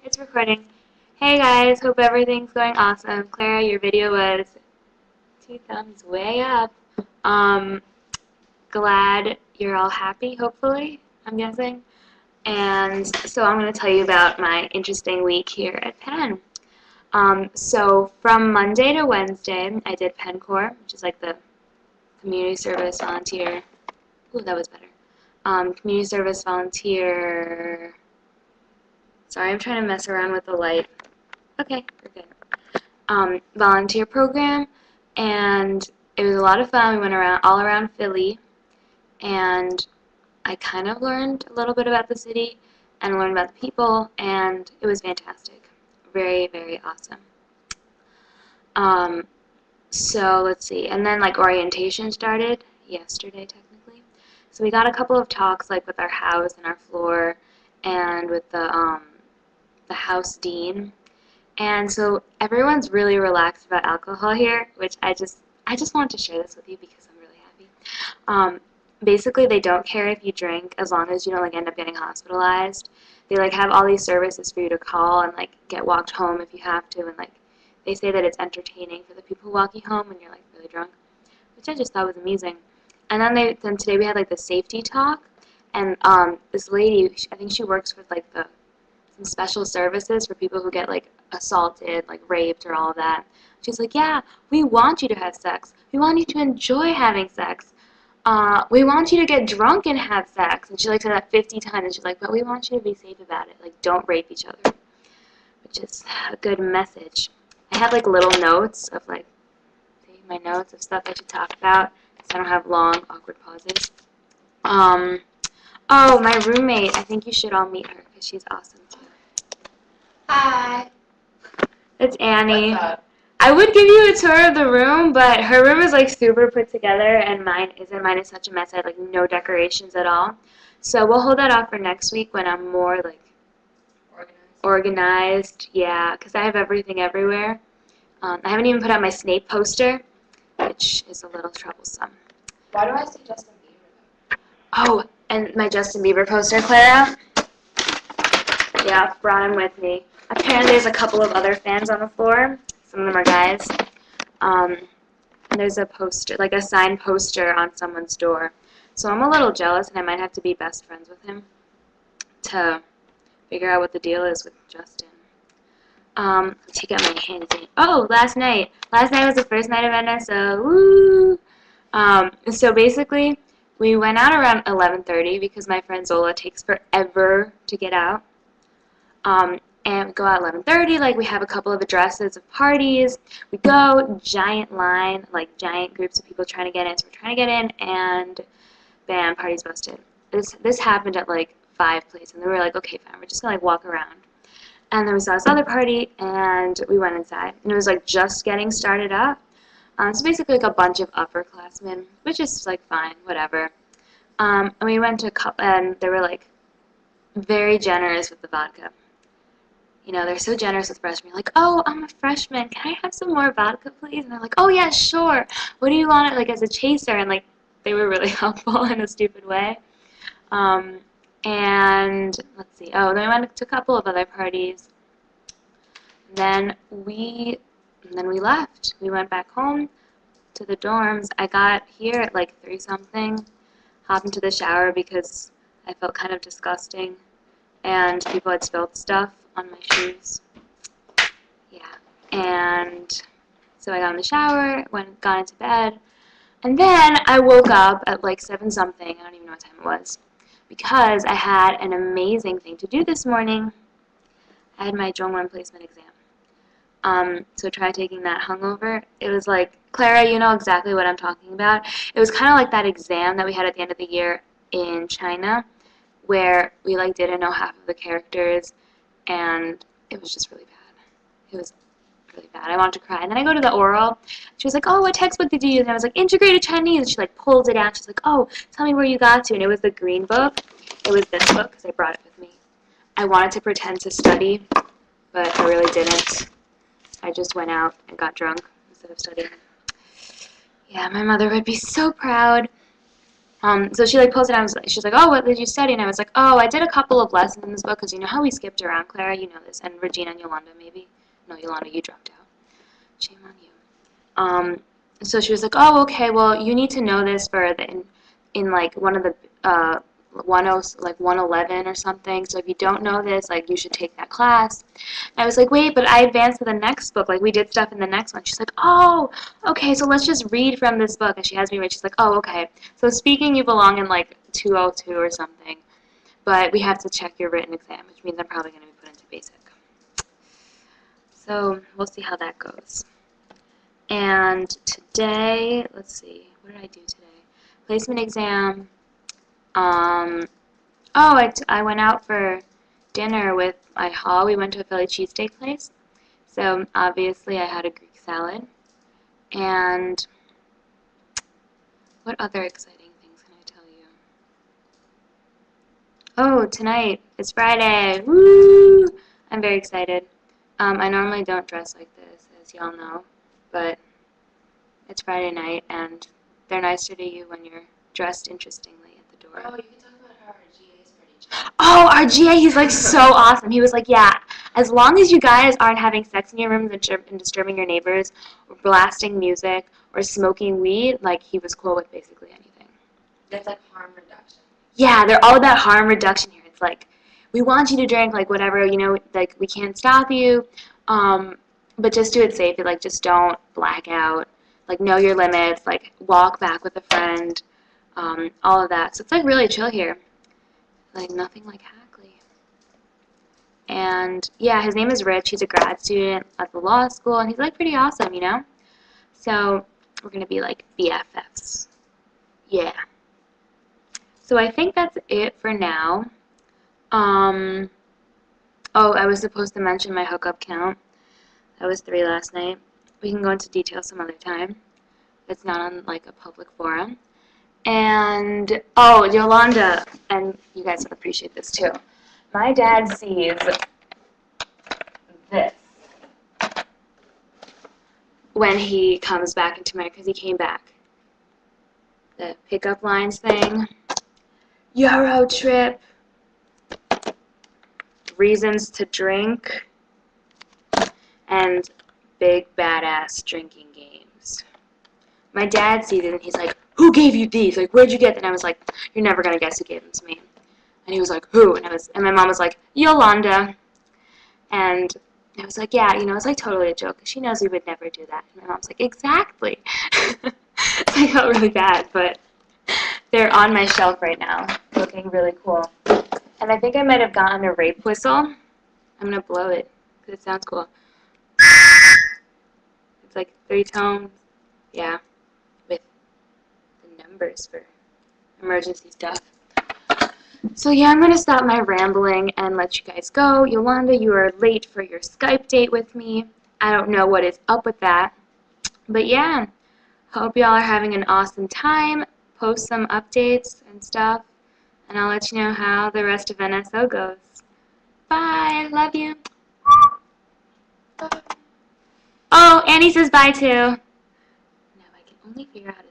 It's recording. Hey guys, hope everything's going awesome. Clara, your video was 2 thumbs way up. Glad you're all happy, hopefully, I'm guessing. And so I'm going to tell you about my interesting week here at Penn. So from Monday to Wednesday, I did Penn Corps, which is like the community service volunteer. Ooh, that was better. Community service volunteer. Sorry, I'm trying to mess around with the light. Okay, we're good. Volunteer program, and it was a lot of fun. We went around all around Philly, and I kind of learned a little bit about the city and learned about the people, and it was fantastic. Very, very awesome. So let's see, and then like orientation started yesterday technically. So we got a couple of talks like with our house and our floor, and with the house dean. And so everyone's really relaxed about alcohol here, which I just wanted to share this with you because I'm really happy. Basically, they don't care if you drink as long as you don't like end up getting hospitalized. They like have all these services for you to call and like get walked home if you have to, and like they say that it's entertaining for the people who walk you home when you're like really drunk, which I just thought was amusing. And then today we had like the safety talk, and this lady, I think she works with like some special services for people who get like assaulted, like raped, or all of that. She's like, yeah, we want you to have sex. We want you to enjoy having sex. We want you to get drunk and have sex. And she like said that 50 times, and she's like, but we want you to be safe about it. Like, don't rape each other, which is a good message. I have like little notes of like, see my notes of stuff I should talk about, so I don't have long, awkward pauses. Oh, my roommate. I think you should all meet her because she's awesome too. Hi. It's Annie. What's up? I would give you a tour of the room, but her room is like super put together, and mine isn't. Mine is such a mess. I have like no decorations at all. So we'll hold that off for next week when I'm more like organized. Yeah, because I have everything everywhere. I haven't even put out my Snape poster, which is a little troublesome. Why do I see Justin Bieber? Oh, and my Justin Bieber poster, Clara. Yeah, brought him with me. Apparently there's a couple of other fans on the floor. Some of them are guys. There's a poster, like a signed poster on someone's door. So I'm a little jealous, and I might have to be best friends with him to figure out what the deal is with Justin. Let's take out my handy. Oh, last night. Last night was the first night of NSO. Woo! So basically, we went out around 11:30 because my friend Zola takes forever to get out. And we go out 11:30, like we have a couple of addresses of parties. We go, giant line, like giant groups of people trying to get in. So we're trying to get in, and bam, party's busted. This happened at like 5 places, and then we were like, okay, fine, we're just gonna like walk around. And then we saw this other party, and we went inside, and it was like just getting started up. So basically like a bunch of upperclassmen, which is like fine, whatever. And we went to a couple, and they were like very generous with the vodka. You know, they're so generous with freshmen. You're like, oh, I'm a freshman. Can I have some more vodka, please? And they're like, oh, yeah, sure. What do you want, like, as a chaser? And, like, they were really helpful in a stupid way. And, let's see. Oh, then we went to a couple of other parties. Then we left. We went back home to the dorms. I got here at, like, 3-something. Hopped into the shower because I felt kind of disgusting. And people had spilled stuff on my shoes. Yeah. And so I got in the shower, got into bed, and then I woke up at like 7-something, I don't even know what time it was, because I had an amazing thing to do this morning. I had my Zhongwen placement exam. So try taking that hungover. It was like, Clara, you know exactly what I'm talking about. It was kind of like that exam that we had at the end of the year in China, where we like didn't know half of the characters, and it was just really bad. It was really bad. I wanted to cry. And then I go to the oral. She was like, oh, what textbook did you use? And I was like, Integrated Chinese. And she like pulls it out. She's like, oh, tell me where you got to. And it was the green book. It was this book because I brought it with me. I wanted to pretend to study, but I really didn't. I just went out and got drunk instead of studying. Yeah, my mother would be so proud. So she like posted. She's like, "Oh, what did you study?" And I was like, "Oh, I did a couple of lessons in this book because you know how we skipped around, Clara. You know this, and Regina and Yolanda maybe. No, Yolanda, you dropped out. Shame on you." So she was like, "Oh, okay. Well, you need to know this for in like one of the 111 or something. So if you don't know this, like you should take that class." And I was like, "Wait, but I advanced to the next book. Like we did stuff in the next one." She's like, "Oh, okay. So let's just read from this book." And she has me read. She's like, "Oh, okay. So speaking, you belong in like 202 or something, but we have to check your written exam, which means I'm probably going to be put into basic." So we'll see how that goes. And today, let's see, what did I do today? Placement exam. I went out for dinner with my hall. We went to a Philly cheesesteak place. So obviously I had a Greek salad. And what other exciting things can I tell you? Oh, tonight, it's Friday. Woo! I'm very excited. I normally don't dress like this, as y'all know, but it's Friday night, and they're nicer to you when you're dressed interestingly at the door. Oh, you can talk about how our GA is pretty chill. Oh, our GA, he's like so awesome. He was like, yeah, as long as you guys aren't having sex in your rooms and disturbing your neighbors, or blasting music, or smoking weed, like he was cool with basically anything. That's like harm reduction. Yeah, they're all about harm reduction here. It's like, we want you to drink, like whatever, you know, like we can't stop you, but just do it safely. Like just don't black out. Like know your limits. Like walk back with a friend. All of that. So it's like really chill here. Like nothing like Hackley. And yeah, his name is Rich. He's a grad student at the law school, and he's like pretty awesome, you know. So we're gonna be like BFFs. Yeah. So I think that's it for now. Oh, I was supposed to mention my hookup count. That was 3 last night. We can go into detail some other time. It's not on like a public forum. And oh, Yolanda, and you guys would appreciate this too. My dad sees this when he comes back into America, because he came back. The pickup lines thing. Euro trip. Reasons to drink. And big badass drinking games. My dad sees it and he's like, "Who gave you these? Like, where'd you get them?" And I was like, "You're never gonna guess who gave them to me." And he was like, "Who?" And my mom was like, "Yolanda." And I was like, "Yeah, you know, it's like totally a joke. She knows we would never do that." And my mom's like, "Exactly." I felt really bad, but they're on my shelf right now, looking really cool. And I think I might have gotten a rape whistle. I'm gonna blow it because it sounds cool. It's like 3 tones. Yeah, with the numbers for emergency stuff. So yeah, I'm going to stop my rambling and let you guys go. Yolanda, you are late for your Skype date with me. I don't know what is up with that. But yeah, hope y'all are having an awesome time. Post some updates and stuff, and I'll let you know how the rest of NSO goes. Bye. Love you. Bye. Oh, Annie says bye too. Now I can only figure out how to